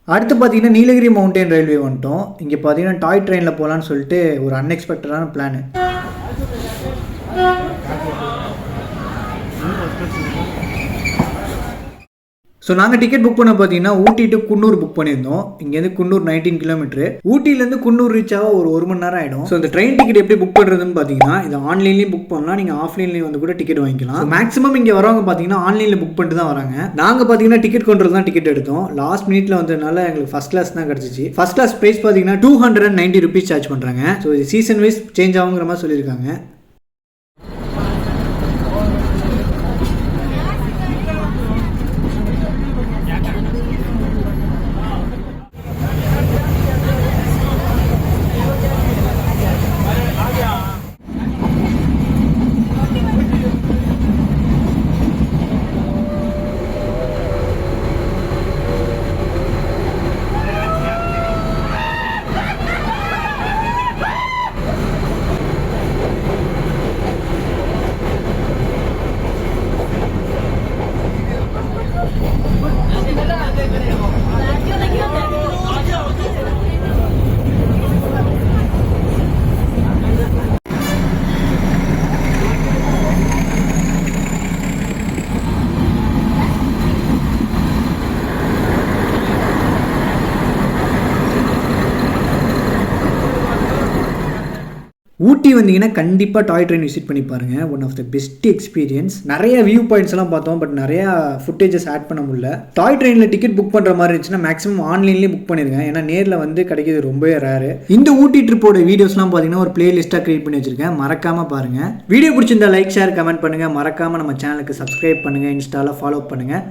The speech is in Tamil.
அடுத்து பார்த்தீங்கன்னா நீலகிரி மவுண்டன் ரயில்வே வந்துட்டோம். இங்கே பார்த்தீங்கன்னா டாய் ட்ரெயினில் போகலான்னு சொல்லிட்டு ஒரு அன்எக்ஸ்பெக்டடான பிளான். ஸோ நாங்கள் டிக்கெட் புக் பண்ண பார்த்தீங்கன்னா ஊட்டி டு குன்னூர் புக் பண்ணியிருந்தோம். இங்கேருந்து குன்னூர் 19 கிலோமீட்டர். ஊட்டிலேருந்து குன்னூர் ரீச் ஆக ஒரு மணி நேரம் ஆகிடும். ஸோ இந்த ட்ரெயின் டிக்கெட் எப்படி புக் பண்ணுறதுன்னு பார்த்தீங்கன்னா இது ஆன்லைன்லேயும் புக் பண்ணலாம், நீங்கள் ஆஃப்லைன்லேயும் வந்து கூட டிக்கெட் வாங்கிக்கலாம். மேக்ஸிமம் இங்கே வரவங்க பார்த்தீங்கன்னா ஆன்லைனில் புக் பண்ணிட்டு தான் வராங்க. நாங்கள் பார்த்தீங்கன்னா டிக்கெட் கவுண்டர் தான் டிக்கெட் எடுத்தோம். லாஸ்ட் மினிட்ல வந்ததுனால எங்களுக்கு ஃபர்ஸ்ட் கிளாஸ் தான் கிடச்சிச்சு. ஃபர்ஸ்ட் கிளாஸ் ப்ரைஸ் பார்த்தீங்கன்னா 290 rupees சார்ஜ் பண்ணுறாங்க. ஸோ இது சீசன் வைஸ் சேஞ்ச் ஆகுங்கிற மாதிரி சொல்லியிருக்காங்க. ஊட்டி வந்தீங்கன்னா கண்டிப்பாக டாய் ட்ரெயின் விசிட் பண்ணி பாருங்கள். One of the best experience. நிறைய வியூ பாயிண்ட்ஸ் எல்லாம் பார்த்தோம், பட் நிறையா ஃபுட்டேஜஸ் ஆட் பண்ண முடியல. டாய் ட்ரெயினில் டிக்கெட் புக் பண்ணுற மாதிரி இருந்துச்சுன்னா மேக்ஸிமம் ஆன்லைன்லேயே புக் பண்ணிருக்கேன், ஏன்னா நேரில் வந்து கிடைக்கிறது ரொம்பவே ரேரு. இந்த ஊட்டி ட்ரிப்போட வீடியோஸ்லாம் பார்த்தீங்கன்னா ஒரு பிளேலிஸ்ட்டாக கிரியேட் பண்ணி வச்சிருக்கேன், மறக்காமல் பாருங்கள். வீடியோ பிடிச்சிருந்தா லைக் ஷேர் கமெண்ட் பண்ணுங்கள். மறக்காமல் நம்ம சேனலுக்கு சப்ஸ்கிரைப் பண்ணுங்கள், இன்ஸ்டாவில் ஃபாலோ பண்ணுங்கள்.